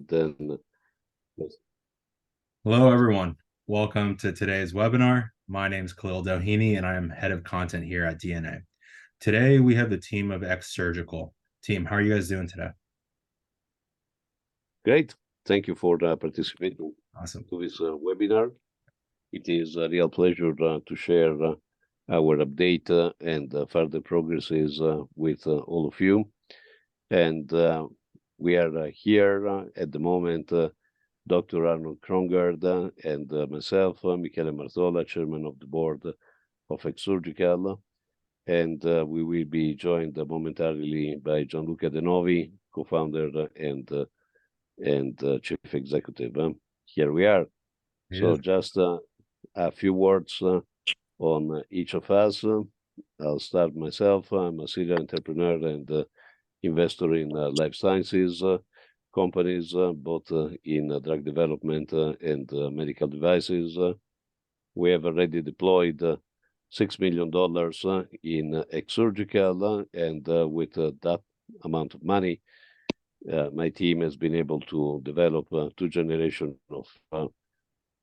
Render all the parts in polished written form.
then Hello, everyone. Welcome to today's webinar. My name is Khalil Doheny, and I am head of content here at DNA. Today, we have the team of XSurgical. Team, how are you guys doing today? great. Thank you for participating Awesome. to this webinar. It is a real pleasure to share our update and further progresses with all of you. And we are here at the moment, Dr. Arnold Krongard and myself, Michele Martola, chairman of the board of XSurgical. And we will be joined momentarily by Gianluca De Novi, co-founder and chief executive. Here we are. Yeah. So just a few words on each of us. I'll start myself. I'm a serial entrepreneur and investor in life sciences companies, both in drug development and medical devices. We have already deployed $6 million in XSurgical, and with that amount of money, my team has been able to develop 2 generations of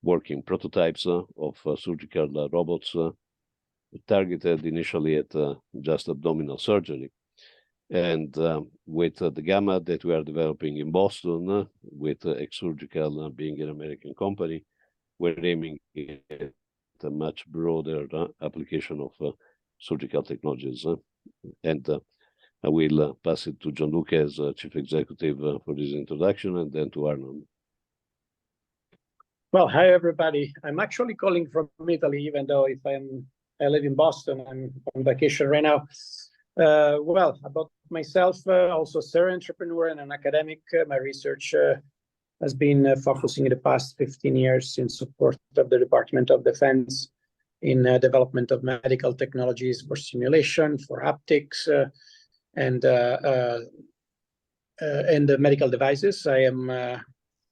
working prototypes of surgical robots targeted initially at just abdominal surgery. And with the gamma that we are developing in Boston, with XSurgical being an American company, we're aiming at a much broader application of surgical technologies. And I will pass it to Gianluca as chief executive for this introduction, and then to Arnold. Well, hi, everybody. I'm actually calling from Italy, even though I live in Boston. I'm on vacation right now. Well, about myself, also a serial entrepreneur and an academic. My research has been focusing in the past 15 years in support of the Department of Defense in development of medical technologies for simulation, for haptics, and the medical devices. I am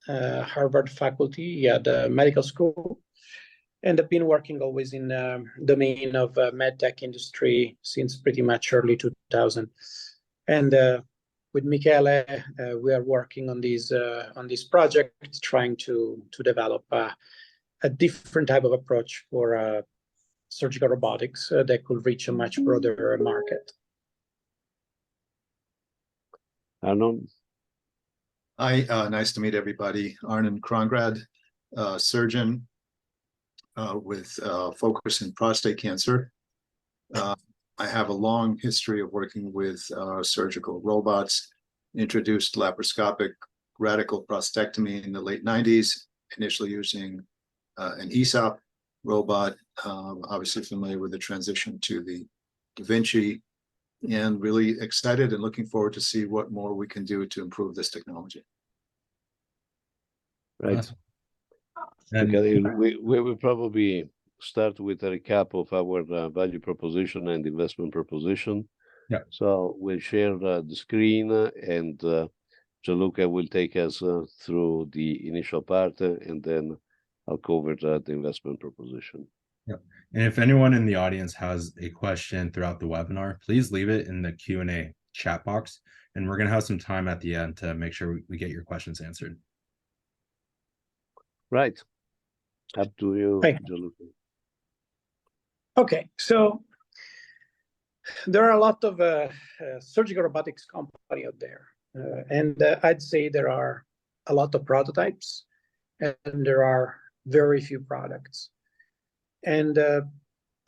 Harvard faculty at the medical school, and I've been working always in the domain of medtech industry since pretty much early 2000. And with Michele, we are working on this project, trying to develop a different type of approach for surgical robotics that could reach a much broader market. Arnold? Hi, nice to meet everybody. Arnold Krongard, surgeon with focus in prostate cancer. I have a long history of working with surgical robots, introduced laparoscopic radical prostatectomy in the late 90s, initially using an ESOP robot, obviously familiar with the transition to the Da Vinci, and really excited and looking forward to see what more we can do to improve this technology. Right. Awesome. Okay, we will probably start with a recap of our value proposition and investment proposition. Yeah. So we'll share the screen, and Gianluca will take us through the initial part, and then I'll cover the investment proposition. Yeah. And if anyone in the audience has a question throughout the webinar, please leave it in the Q&A chat box, and we're going to have some time at the end to make sure we get your questions answered. Right. Up to you, Gianluca. Okay, so there are a lot of surgical robotics companies out there, and I'd say there are a lot of prototypes, and there are very few products. And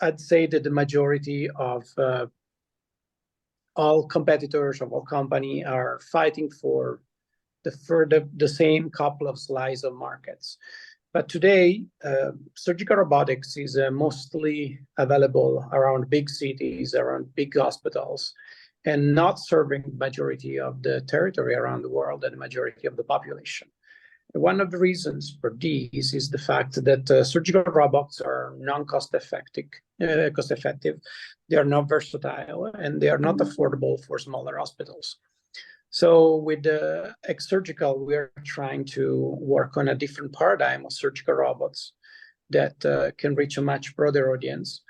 I'd say that the majority of all competitors of all companies are fighting for the same couple of slices of markets. But today, surgical robotics is mostly available around big cities, around big hospitals, and not serving the majority of the territory around the world and the majority of the population. One of the reasons for this is the fact that surgical robots are non-cost effective. They are not versatile, and they are not affordable for smaller hospitals. So with XSurgical, we are trying to work on a different paradigm of surgical robots that can reach a much broader audience.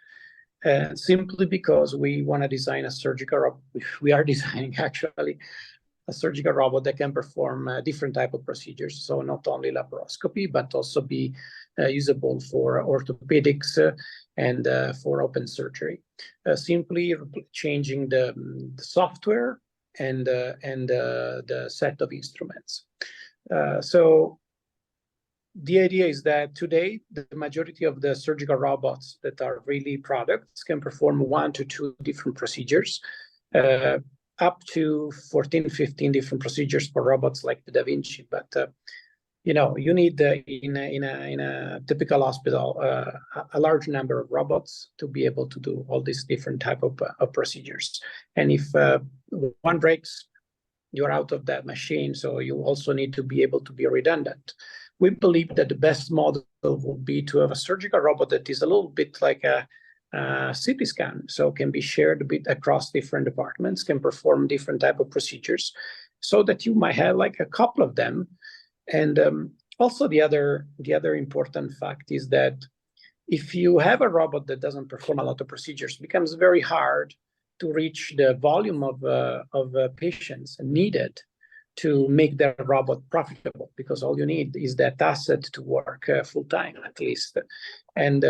Simply because we want to design a surgical robot, we are designing actually a surgical robot that can perform different type of procedures. So not only laparoscopy, but also be usable for orthopedics and for open surgery. Simply changing the software and the set of instruments. So the idea is that today, the majority of the surgical robots that are really products can perform 1 to 2 different procedures, up to 14, 15 different procedures for robots like the Da Vinci. But you know, you need in a typical hospital a large number of robots to be able to do all these different type of procedures. And if one breaks, you're out of that machine. So you also need to be able to be redundant. We believe that the best model would be to have a surgical robot that is a little bit like a CT scan, so can be shared a bit across different departments, can perform different type of procedures, so that you might have like a couple of them. And also the other important fact is that if you have a robot that doesn't perform a lot of procedures, it becomes very hard to reach the volume of patients needed to make the robot profitable, because all you need is that asset to work full time at least. And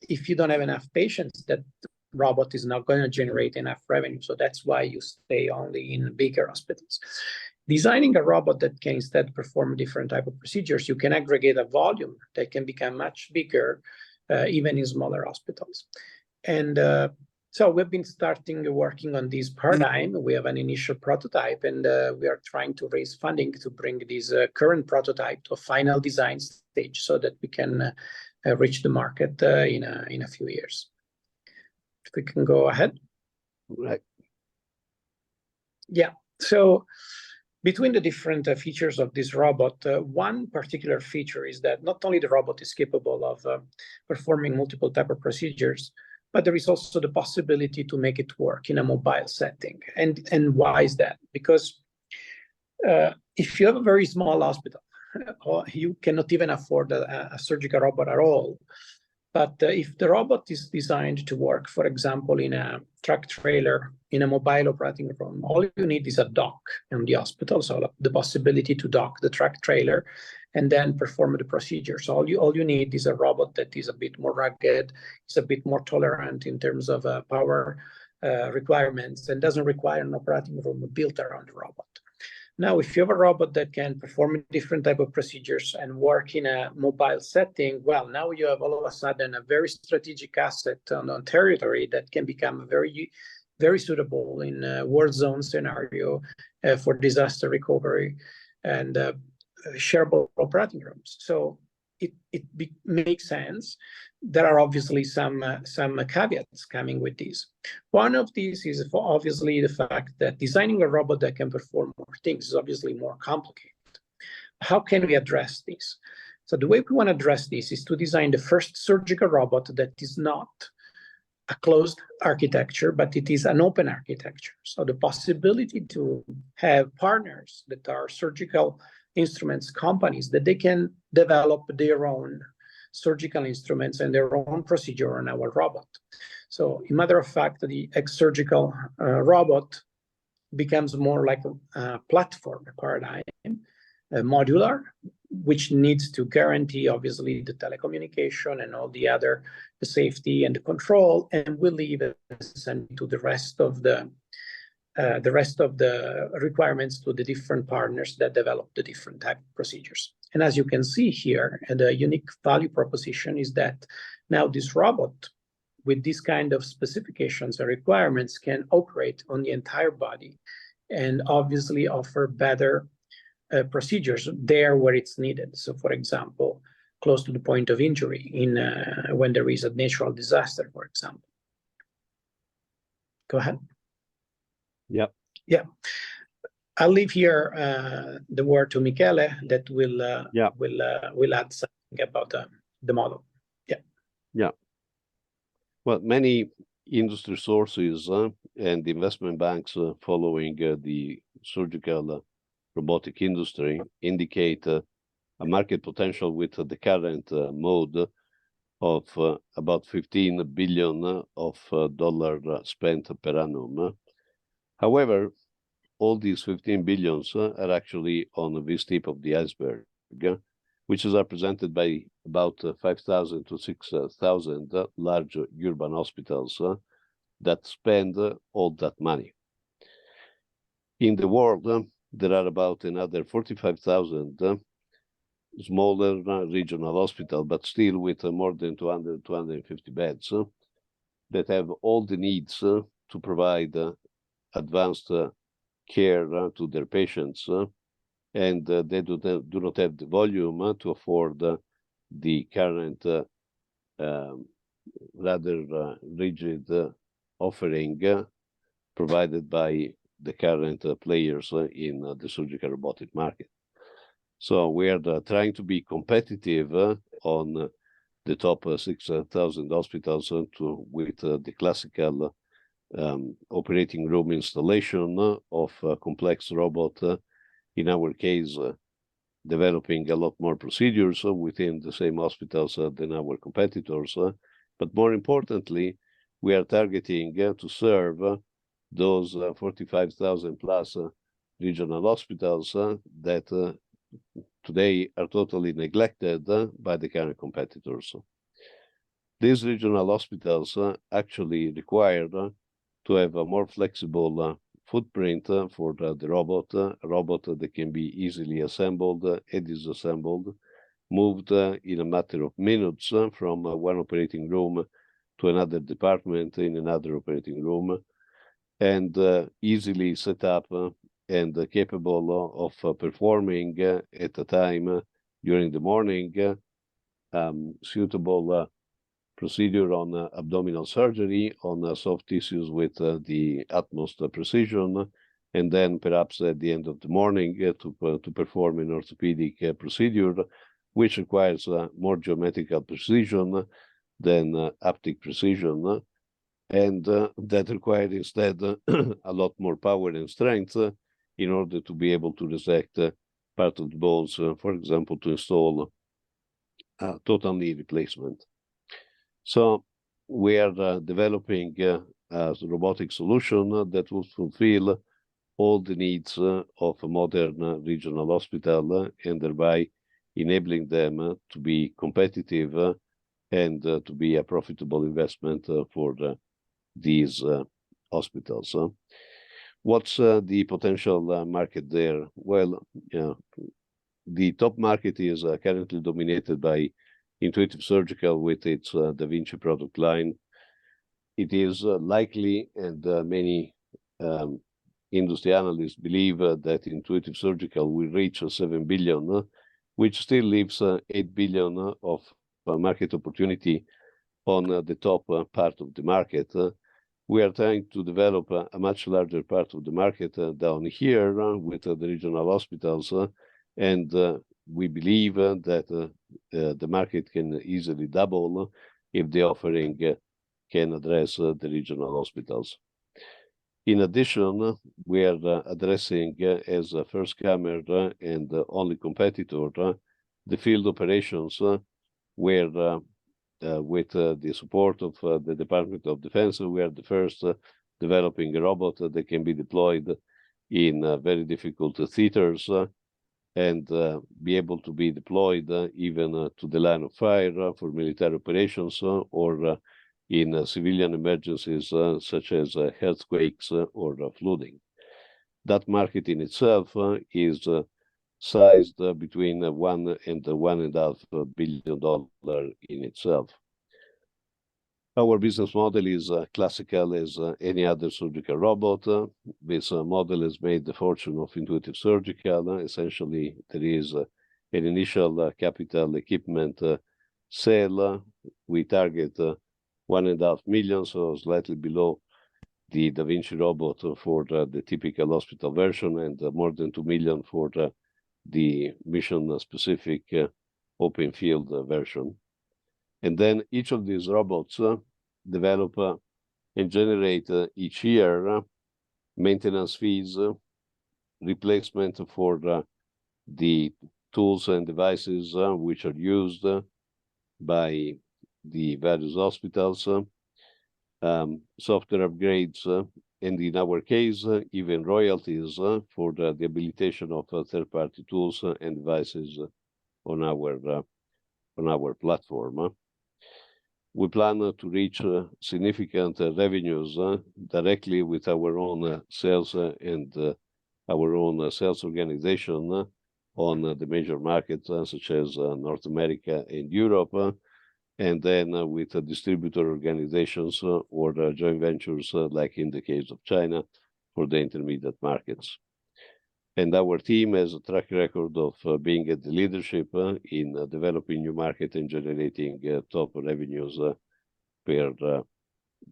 if you don't have enough patients, that robot is not going to generate enough revenue. So that's why you stay only in bigger hospitals. Designing a robot that can instead perform different type of procedures, you can aggregate a volume that can become much bigger, even in smaller hospitals. And so we've been working on this paradigm. We have an initial prototype, and we are trying to raise funding to bring this current prototype to a final design stage so that we can reach the market in a few years. If we can go ahead. Right. Yeah, so between the different features of this robot, one particular feature is that not only the robot is capable of performing multiple type of procedures, but there is also the possibility to make it work in a mobile setting. And why is that? Because if you have a very small hospital, or you cannot even afford a surgical robot at all, but if the robot is designed to work, for example, in a truck trailer, in a mobile operating room, all you need is a dock in the hospital, so the possibility to dock the truck trailer and then perform the procedure. So all you need is a robot that is a bit more rugged, is a bit more tolerant in terms of power requirements, and doesn't require an operating room built around the robot. Now, if you have a robot that can perform different type of procedures and work in a mobile setting, well, now you have all of a sudden a very strategic asset on territory that can become very, very suitable in a war zone scenario for disaster recovery and shareable operating rooms. So it makes sense. There are obviously some caveats coming with this. One of these is obviously the fact that designing a robot that can perform more things is obviously more complicated. How can we address this? So the way we want to address this is to design the first surgical robot that is not a closed architecture, but it is an open architecture. So the possibility to have partners that are surgical instruments companies, that they can develop their own surgical instruments and their own procedure on our robot. So, in matter of fact, the XSurgical robot becomes more like a platform paradigm, modular, which needs to guarantee, obviously, the telecommunication and all the other, the safety and the control, and will leave it to the rest of the requirements to the different partners that develop the different type of procedures. And as you can see here, the unique value proposition is that now this robot with this kind of specifications and requirements can operate on the entire body and obviously offer better procedures there where it's needed. So for example, close to the point of injury when there is a natural disaster, for example. Go ahead. Yep. Yeah. I'll leave here the word to Michele that will add something about the model. Yeah. Yeah. Well, many industry sources and investment banks following the surgical robotic industry indicate a market potential with the current mode of about $15 billion of dollar spent per annum. However, all these 15 billions are actually on this tip of the iceberg, which is represented by about 5,000 to 6,000 large urban hospitals that spend all that money. In the world, there are about another 45,000 smaller regional hospitals, but still with more than 200, 250 beds that have all the needs to provide advanced care to their patients, and they do not have the volume to afford the current rather rigid offering provided by the current players in the surgical robotic market. So we are trying to be competitive on the top 6,000 hospitals with the classical operating room installation of a complex robot, in our case, developing a lot more procedures within the same hospitals than our competitors. But more importantly, we are targeting to serve those 45,000 plus regional hospitals that today are totally neglected by the current competitors. These regional hospitals actually require to have a more flexible footprint for the robot, a robot that can be easily assembled and disassembled, moved in a matter of minutes from one operating room to another department in another operating room, and easily set up and capable of performing at a time during the morning suitable procedure on abdominal surgery on soft tissues with the utmost precision, and then perhaps at the end of the morning to perform an orthopedic procedure, which requires more geometrical precision than haptic precision, and that requires instead a lot more power and strength in order to be able to resect part of the bones, for example, to install a total knee replacement. So we are developing a robotic solution that will fulfill all the needs of a modern regional hospital and thereby enabling them to be competitive and to be a profitable investment for these hospitals. What's the potential market there? Well, the top market is currently dominated by Intuitive Surgical with its Da Vinci product line. It is likely, and many industry analysts believe that Intuitive Surgical will reach 7 billion, which still leaves 8 billion of market opportunity on the top part of the market. We are trying to develop a much larger part of the market down here with the regional hospitals, and we believe that the market can easily double if the offering can address the regional hospitals. In addition, we are addressing as a first comer and only competitor the field operations, where with the support of the Department of Defense, we are the first developing a robot that can be deployed in very difficult theaters and be able to be deployed even to the line of fire for military operations or in civilian emergencies such as earthquakes or flooding. That market in itself is sized between $1 and $1.5 billion in itself. Our business model is classical as any other surgical robot. This model has made the fortune of Intuitive Surgical. Essentially, there is an initial capital equipment sale. We target 1.5 million, so slightly below the Da Vinci robot for the typical hospital version, and more than 2 million for the mission-specific open field version. And then each of these robots develop and generate each year maintenance fees, replacement for the tools and devices which are used by the various hospitals, software upgrades, and in our case, even royalties for the habilitation of third-party tools and devices on our platform. We plan to reach significant revenues directly with our own sales and our own sales organization on the major markets such as North America and Europe, and then with distributor organizations or joint ventures, like in the case of China, for the intermediate markets. And our team has a track record of being at the leadership in developing new market and generating top revenues per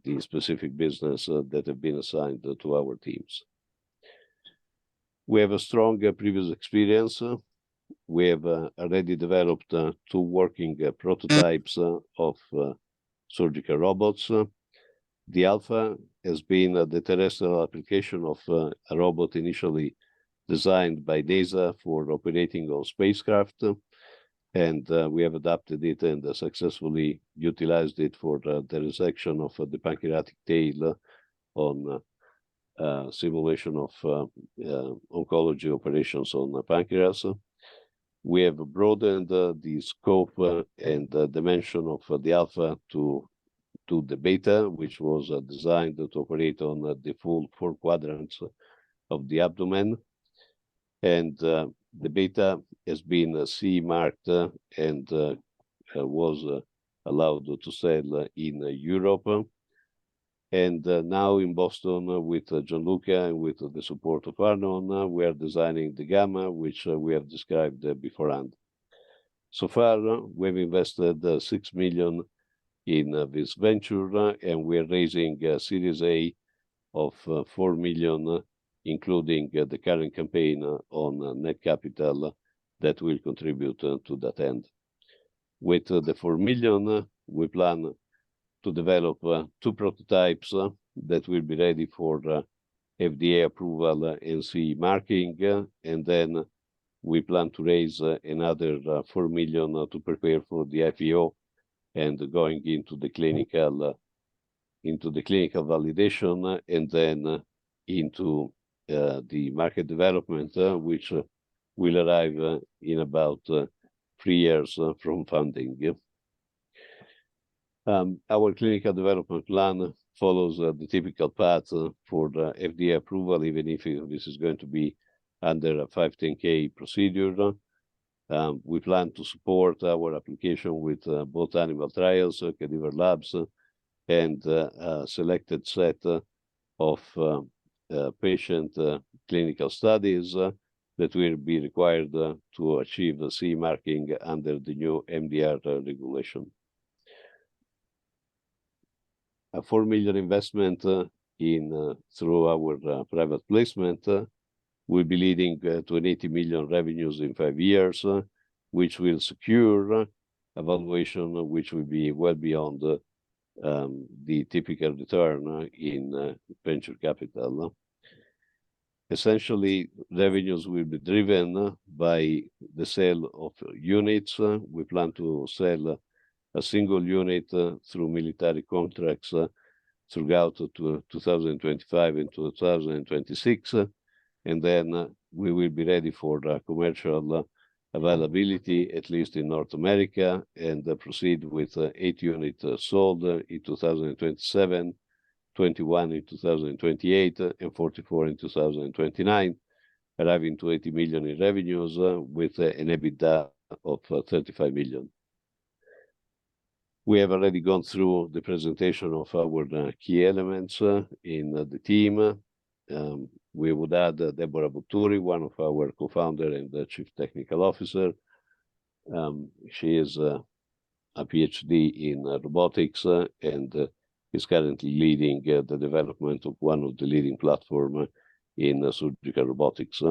the specific business that have been assigned to our teams. We have a strong previous experience. We have already developed 2 working prototypes of surgical robots. The Alpha has been the terrestrial application of a robot initially designed by NASA for operating on spacecraft, and we have adapted it and successfully utilized it for the resection of the pancreatic tail on simulation of oncology operations on the pancreas. We have broadened the scope and the dimension of the Alpha to the Beta, which was designed to operate on the full 4 quadrants of the abdomen. And the Beta has been CE marked and was allowed to sell in Europe. And now in Boston, with Gianluca and with the support of Arnon, we are designing the Gamma, which we have described beforehand. So far, we've invested 6 million in this venture, and we're raising Series A of 4 million, including the current campaign on net capital that will contribute to that end. With the 4 million, we plan to develop 2 prototypes that will be ready for FDA approval and CE marking, and then we plan to raise another 4 million to prepare for the IPO and going into the clinical validation, and then into the market development, which will arrive in about 3 years from funding. Our clinical development plan follows the typical path for the FDA approval, even if this is going to be under a 510(k) procedure. We plan to support our application with both animal trials, cadaver labs, and a selected set of patient clinical studies that will be required to achieve the CE marking under the new MDR regulation. A 4 million investment through our private placement will be leading to an 80 million revenues in 5 years, which will secure a valuation which will be well beyond the typical return in venture capital. Essentially, revenues will be driven by the sale of units. We plan to sell a single unit through military contracts throughout to 2025 and 2026, and then we will be ready for commercial availability, at least in North America, and proceed with 8 units sold in 2027, 21 in 2028, and 44 in 2029, arriving to 80 million in revenues with an EBITDA of 35 million. We have already gone through the presentation of our key elements in the team. We would add Deborah Butturi, one of our co-founder and the Chief Technical Officer. She is a PhD in robotics and is currently leading the development of one of the leading platforms in surgical robotics.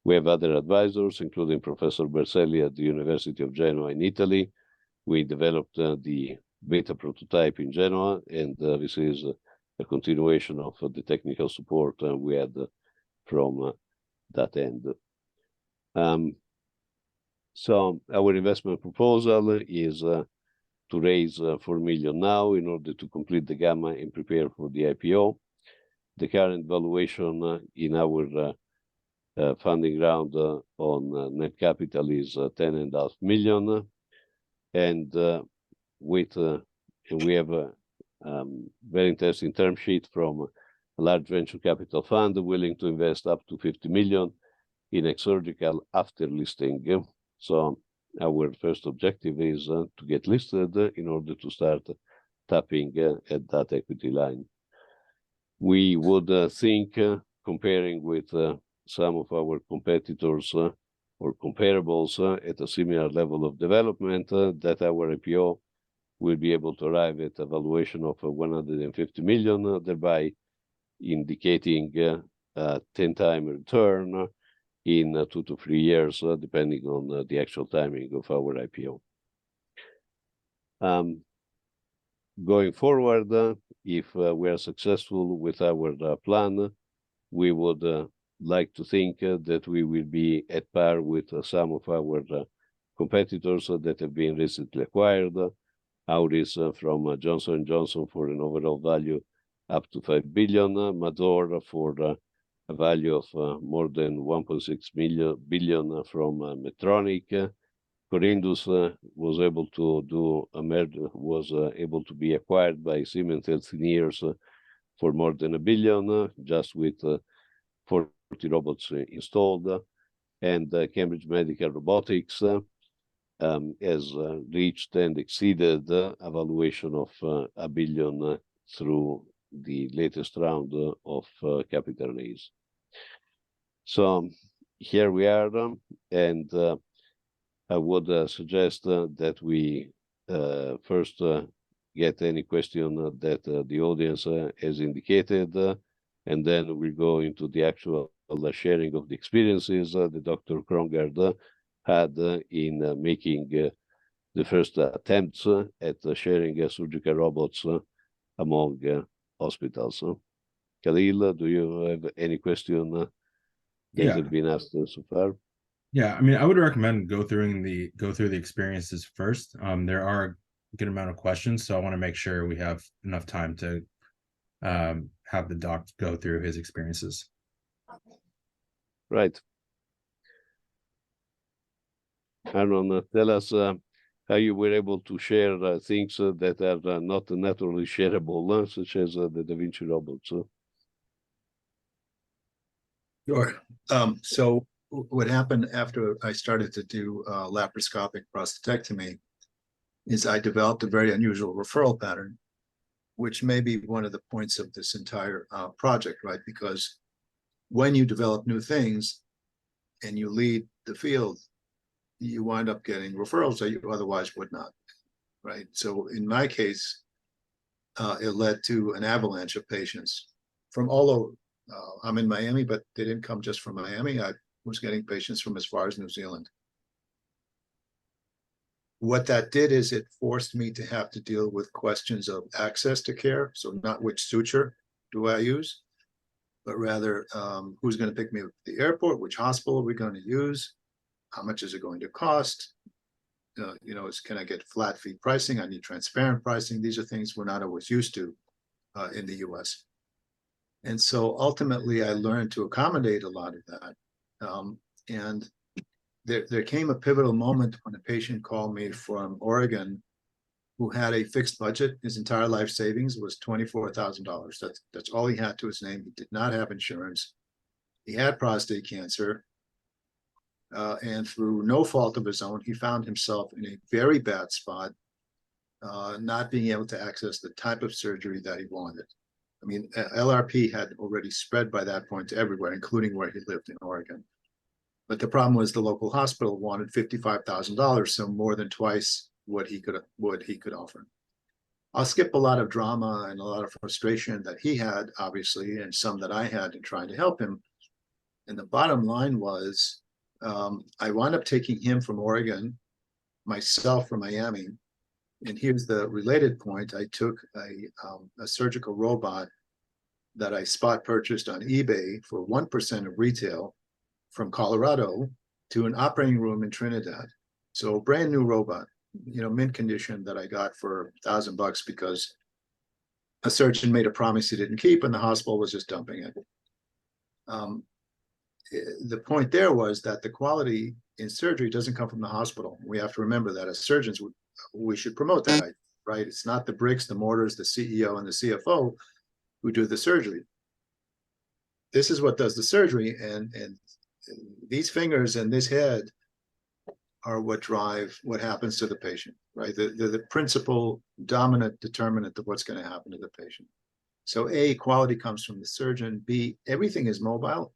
We have other advisors, including Professor Berselli at the University of Genoa in Italy. We developed the beta prototype in Genoa, and this is a continuation of the technical support we had from that end. So our investment proposal is to raise 4 million now in order to complete the Gamma and prepare for the IPO. the current valuation in our funding round on net capital is 10.5 million, and we have a very interesting term sheet from a large venture capital fund willing to invest up to 50 million in XSurgical after listing. So our first objective is to get listed in order to start tapping at that equity line. We would think, comparing with some of our competitors or comparables at a similar level of development, that our IPO will be able to arrive at a valuation of 150 million, thereby indicating a 10-time return in 2 to 3 years, depending on the actual timing of our IPO. Going forward, if we are successful with our plan, we would like to think that we will be at par with some of our competitors that have been recently acquired. Auris from Johnson & Johnson for an overall value up to 5 billion, Mador for a value of more than 1.6 billion from Medtronic. Corindus was able to do a merger, was able to be acquired by Siemens Healthineers for more than 1 billion, just with 40 robots installed. And Cambridge Medical Robotics has reached and exceeded a valuation of 1 billion through the latest round of capital raise. So here we are, and I would suggest that we first get any question that the audience has indicated, and then we go into the actual sharing of the experiences that Dr. Krongard had in making the first attempts at sharing surgical robots among hospitals. Khalil, do you have any question that have been asked so far? Yeah, I mean, I would recommend go through the experiences first. There are a good amount of questions, so I want to make sure we have enough time to have the doc go through his experiences. Right. Aaron, tell us how you were able to share things that are not naturally shareable, such as the Da Vinci robots. Sure. So what happened after I started to do laparoscopic prostatectomy is I developed a very unusual referral pattern, which may be one of the points of this entire project, right? Because when you develop new things and you lead the field, you wind up getting referrals that you otherwise would not, right? So in my case, it led to an avalanche of patients from all over. I'm in Miami, but they didn't come just from Miami. I was getting patients from as far as New Zealand. What that did is it forced me to have to deal with questions of access to care. So not which suture do I use, but rather who's going to pick me up at the airport, which hospital are we going to use, how much is it going to cost? Can I get flat fee pricing? I need transparent pricing. These are things we're not always used to in the US. And so ultimately I learned to accommodate a lot of that. And there came a pivotal moment when a patient called me from Oregon who had a fixed budget. His entire life savings was $24,000. That's all he had to his name. He did not have insurance. He had prostate cancer. And through no fault of his own, he found himself in a very bad spot, not being able to access the type of surgery that he wanted. I mean, LRP had already spread by that point to everywhere, including where he lived in Oregon. But the problem was the local hospital wanted $55,000, so more than twice what he could offer. I'll skip a lot of drama and a lot of frustration that he had, obviously, and some that I had in trying to help him. And the bottom line was, I wound up taking him from Oregon, myself from Miami. And here's the related point. I took a surgical robot that I spot purchased on eBay for 1% of retail from Colorado to an operating room in Trinidad. So a brand new robot, mint condition, that I got for $1,000 because a surgeon made a promise he didn't keep, and the hospital was just dumping it. The point there was that the quality in surgery doesn't come from the hospital. We have to remember that as surgeons, we should promote that, right? It's not the bricks, the mortars, the CEO, and the CFO who do the surgery. This is what does the surgery, and these fingers and this head are what drive what happens to the patient, right? They're the principal dominant determinant of what's going to happen to the patient. So A, quality comes from the surgeon. B, everything is mobile,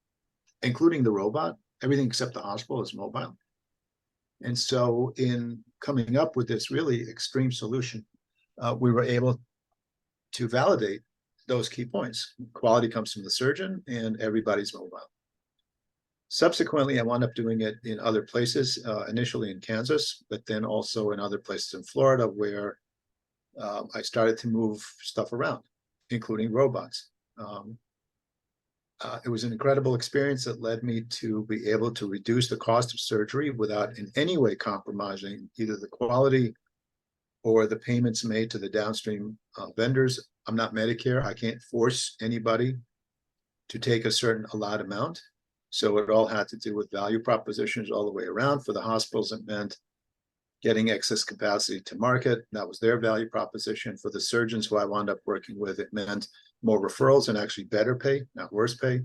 including the robot. Everything except the hospital is mobile. And so in coming up with this really extreme solution, we were able to validate those key points. Quality comes from the surgeon and everybody's mobile. Subsequently, I wound up doing it in other places, initially in Kansas, but then also in other places in Florida where I started to move stuff around, including robots. It was an incredible experience that led me to be able to reduce the cost of surgery without in any way compromising either the quality or the payments made to the downstream vendors. I'm not Medicare. I can't force anybody to take a certain allowed amount. So it all had to do with value propositions all the way around. For the hospitals, it meant getting excess capacity to market. That was their value proposition. For the surgeons who I wound up working with, it meant more referrals and actually better pay, not worse pay.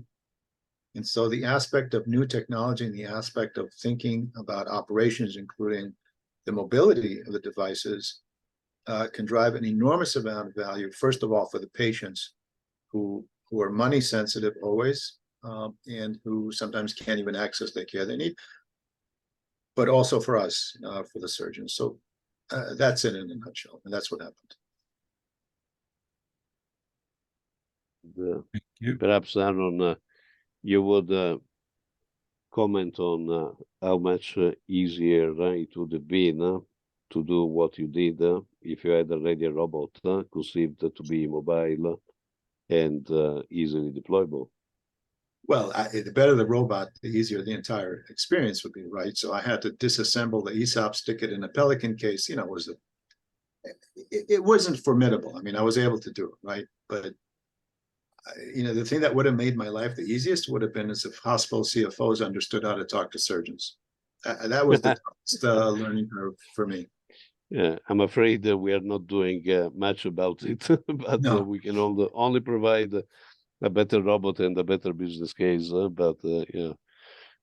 And so the aspect of new technology and the aspect of thinking about operations, including the mobility of the devices, can drive an enormous amount of value, first of all, for the patients who are money sensitive always, and who sometimes can't even access the care they need, but also for us, for the surgeons. So that's it in a nutshell, and that's what happened. Thank you. Perhaps, Aaron, you would comment on how much easier it would have been to do what you did if you had already a robot conceived to be mobile and easily deployable. Well, the better the robot, the easier the entire experience would be, right? So I had to disassemble the ESOP, stick it in a Pelican case. You know, it wasn't formidable. I mean, I was able to do it, right? But you know, the thing that would have made my life the easiest would have been as if hospital CFOs understood how to talk to surgeons. That was the toughest learning curve for me. Yeah, I'm afraid that we are not doing much about it, but No. we can only provide a better robot and a better business case. But yeah,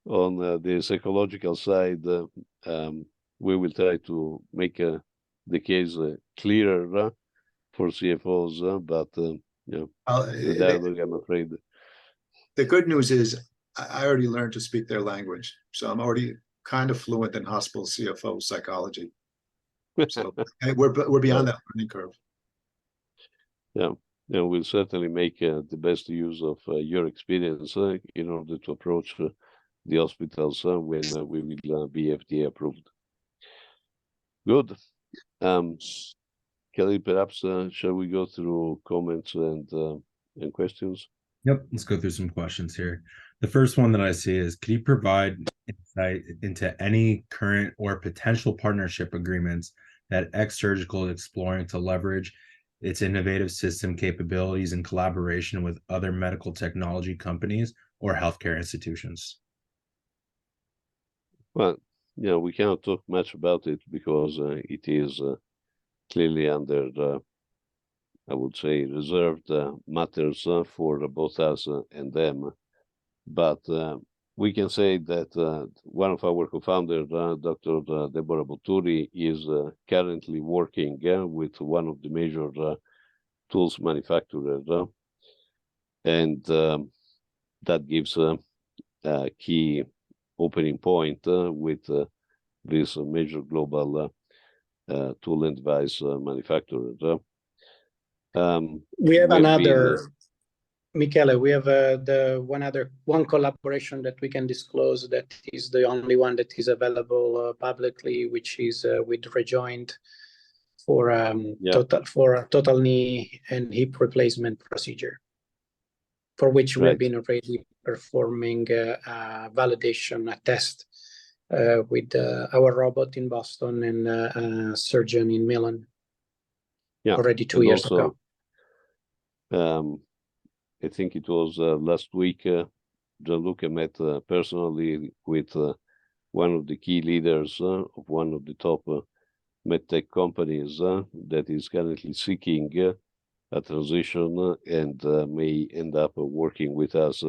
on the psychological side, we will try to make the case clearer for CFOs. But yeah, the dialogue, I'm afraid. The good news is I already learned to speak their language, so I'm already kind of fluent in hospital CFO psychology. So we're beyond that learning curve. Yeah, yeah, we'll certainly make the best use of your experience in order to approach the hospitals when we will be FDA approved. Good. Kelly, perhaps shall we go through comments and questions? Yep, let's go through some questions here. The first one that I see is, could you provide insight into any current or potential partnership agreements that XSurgical is exploring to leverage its innovative system capabilities in collaboration with other medical technology companies or healthcare institutions? Well, yeah, we cannot talk much about it because it is clearly under, I would say, reserved matters for both us and them. But we can say that one of our co-founders, Dr. Deborah Botturi, is currently working with one of the major tools manufacturers. And that gives a key opening point with this major global tool and device manufacturer. We have another, Michele, we have one collaboration that we can disclose that is the only one that is available publicly, which is with Rejoined for a total knee and hip replacement procedure, for which we've been already performing a validation, a test with our robot in Boston and a surgeon in Milan already 2 years ago. I think it was last week, Gianluca met personally with one of the key leaders of one of the top medtech companies that is currently seeking a transition and may end up working with us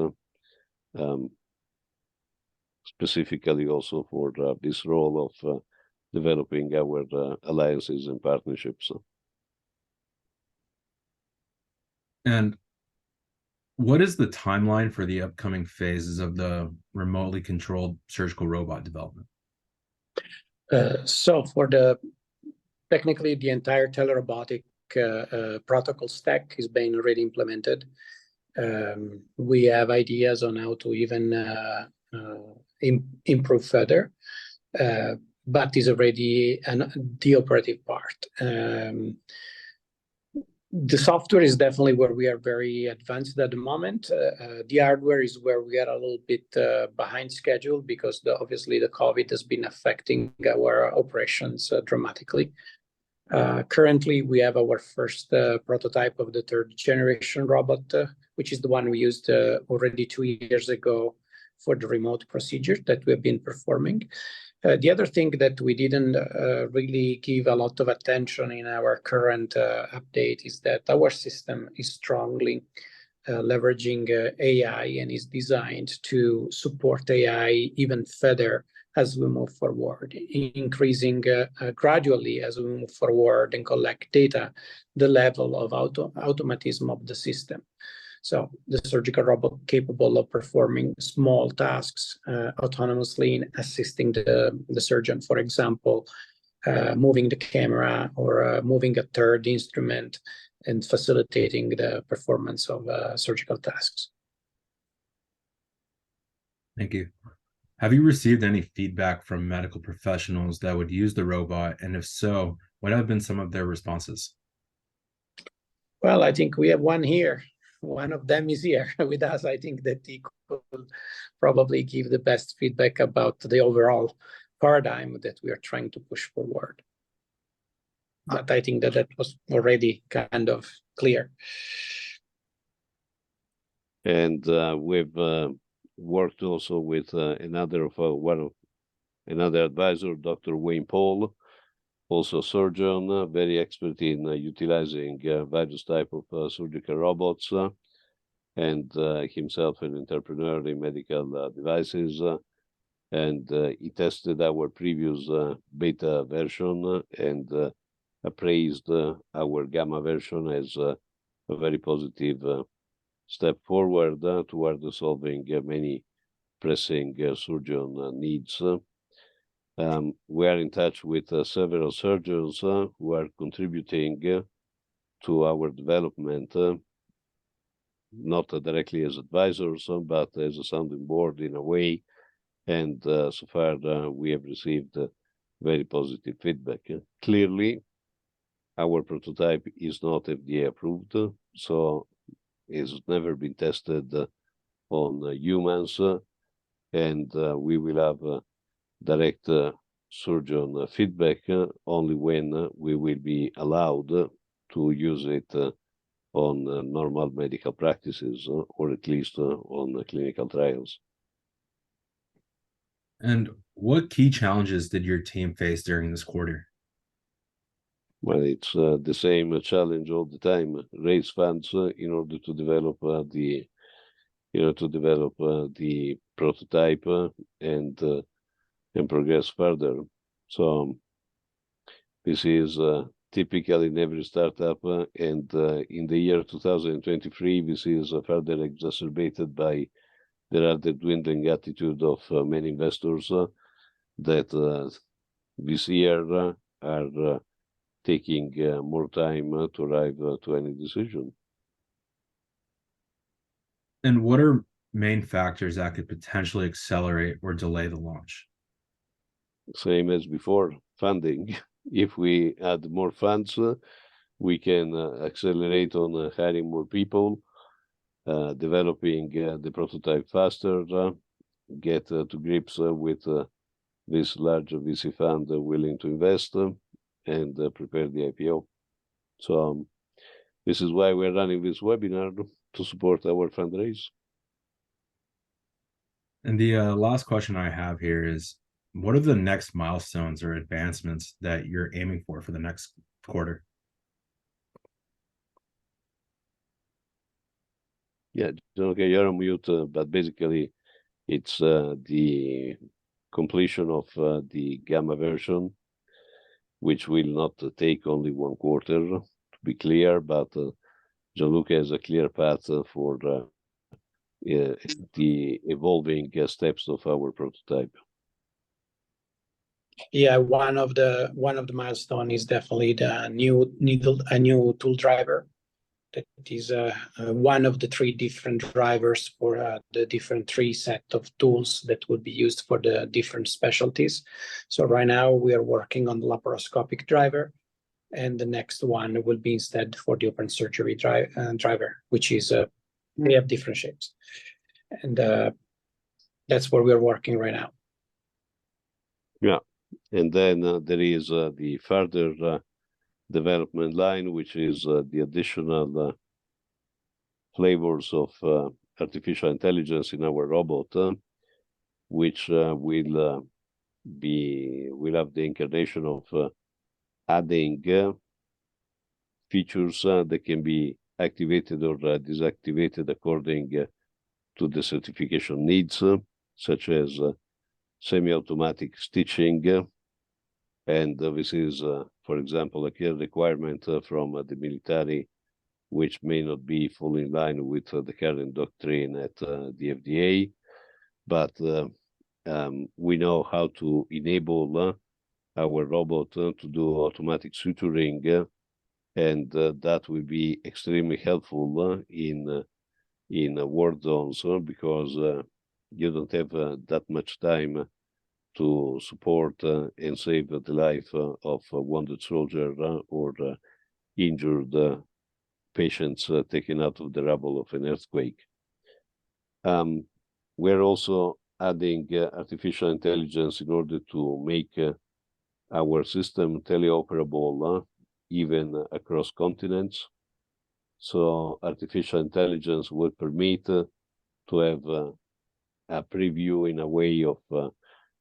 specifically also for this role of developing our alliances and partnerships. And what is the timeline for the upcoming phases of the remotely controlled surgical robot development? So for technically the entire telerobotic protocol stack is being already implemented. We have ideas on how to even improve further, but is already the operative part. The software is definitely where we are very advanced at the moment. The hardware is where we are a little bit behind schedule because obviously the COVID has been affecting our operations dramatically. Currently, we have our first prototype of the third generation robot, which is the one we used already 2 years ago for the remote procedure that we have been performing. The other thing that we didn't really give a lot of attention in our current update is that our system is strongly leveraging AI and is designed to support AI even further as we move forward, increasing gradually as we move forward and collect data, the level of automatism of the system. So the surgical robot capable of performing small tasks autonomously in assisting the surgeon, for example, moving the camera or moving a third instrument and facilitating the performance of surgical tasks. Thank you. Have you received any feedback from medical professionals that would use the robot? And if so, what have been some of their responses? Well, I think we have one here. One of them is here with us. I think that he could probably give the best feedback about the overall paradigm that we are trying to push forward. But I think that was already kind of clear. And we've worked also with another advisor, Dr. Wayne Paul, also a surgeon, very expert in utilizing various type of surgical robots, and himself an entrepreneur in medical devices. And he tested our previous beta version and appraised our gamma version as a very positive step forward toward solving many pressing surgeon needs. We are in touch with several surgeons who are contributing to our development, not directly as advisors, but as a sounding board in a way. And so far, we have received very positive feedback. Clearly, our prototype is not FDA approved, so it's never been tested on humans, and we will have direct surgeon feedback only when we will be allowed to use it on normal medical practices, or at least on clinical trials. And what key challenges did your team face during this quarter? Well, it's the same challenge all the time: raise funds in order to develop the prototype and progress further. So this is typical in every startup, and in the year 2023, this is further exacerbated by the rather dwindling attitude of many investors that this year are taking more time to arrive to any decision. And what are main factors that could potentially accelerate or delay the launch? Same as before, funding. If we add more funds, we can accelerate on hiring more people, developing the prototype faster, get to grips with this large VC fund willing to invest, and prepare the IPO. So This is why we're running this webinar to support our fundraise. And the last question I have here is, what are the next milestones or advancements that you're aiming for the next quarter? Yeah, okay, you're on mute, but basically it's the completion of the gamma version, which will not take only 1 quarter, to be clear, but Gianluca has a clear path for the evolving steps of our prototype. Yeah, one of the milestone is definitely the new tool driver. That is one of the 3 different drivers for the different 3 set of tools that would be used for the different specialties. So right now we are working on the laparoscopic driver, and the next one will be instead for the open surgery driver, which is they have different shapes, and that's where we are working right now. Yeah, and then there is the further development line, which is the additional flavors of artificial intelligence in our robot, which will have the incarnation of adding features that can be activated or deactivated according to the certification needs, such as semi-automatic stitching. And this is, for example, a clear requirement from the military, which may not be fully in line with the current doctrine at the FDA. But we know how to enable our robot to do automatic suturing, and that will be extremely helpful in war zones, because you don't have that much time to support and save the life of a wounded soldier or injured patients taken out of the rubble of an earthquake. We're also adding artificial intelligence in order to make our system teleoperable even across continents. So artificial intelligence will permit to have a preview in a way of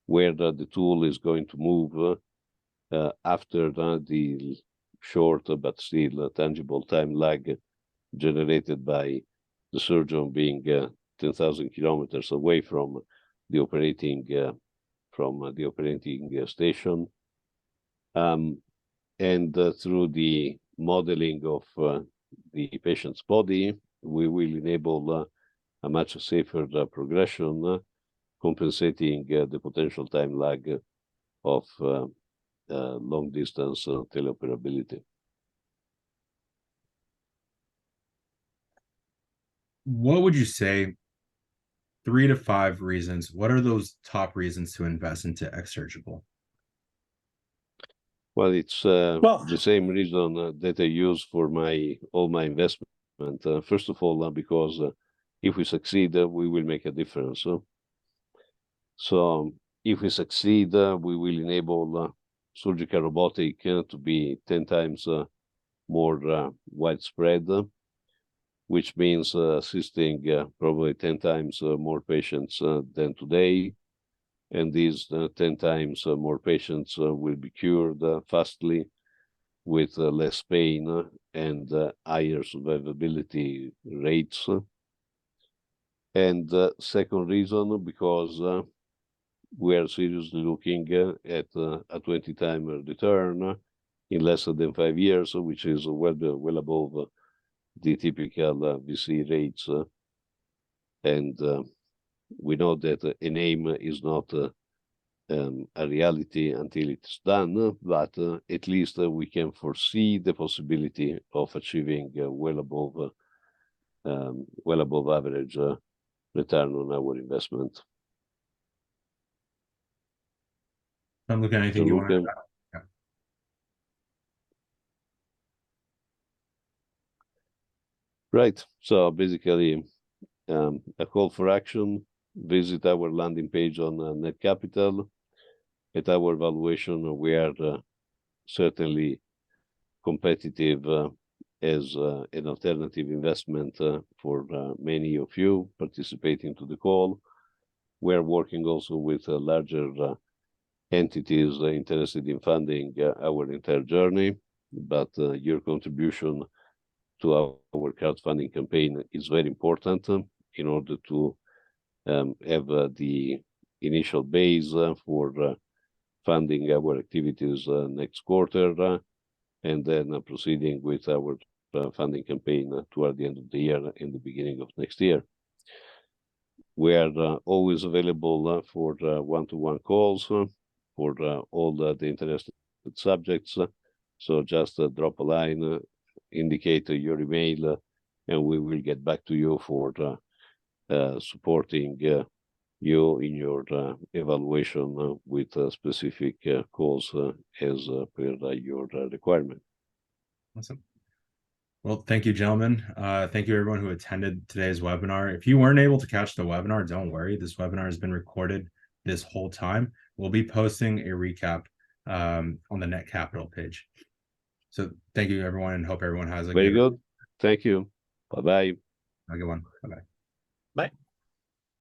where the tool is going to move after the short but still tangible time lag generated by the surgeon being 10,000 kilometers away from the operating station. And through the modeling of the patient's body, we will enable a much safer progression, compensating the potential time lag of long distance teleoperability. What would you say 3 to 5 reasons? What are those top reasons to invest into XSurgical? Well, it's the same reason that I use for all my investment. First of all, because if we succeed, we will make a difference. So if we succeed, we will enable surgical robotic to be 10 times more widespread, which means assisting probably 10 times more patients than today. And these 10 times more patients will be cured fastly with less pain and higher survivability rates. And second reason, because we are seriously looking at a 20-time return in less than 5 years, which is well above the typical VC rates. And we know that an aim is not a reality until it's done, but at least we can foresee the possibility of achieving well above average return on our investment. I'm looking at anything you want to add? Yeah. Right. So basically, a call for action: visit our landing page on Net Capital. At our valuation, we are certainly competitive as an alternative investment for many of you participating to the call. We're working also with larger entities interested in funding our entire journey, but your contribution to our crowdfunding campaign is very important in order to have the initial base for funding our activities next quarter, and then proceeding with our funding campaign toward the end of the year and the beginning of next year. We are always available for one-to-one calls for all the interested subjects. So just drop a line, indicate your email, and we will get back to you for supporting you in your evaluation with specific calls as per your requirement. Awesome. Well, thank you, gentlemen. Thank you, everyone who attended today's webinar. If you weren't able to catch the webinar, don't worry. This webinar has been recorded this whole time. We'll be posting a recap on the Net Capital page. So thank you, everyone, and hope everyone has a very good. Thank you. Bye-bye. Have a good one. Bye-bye. Bye.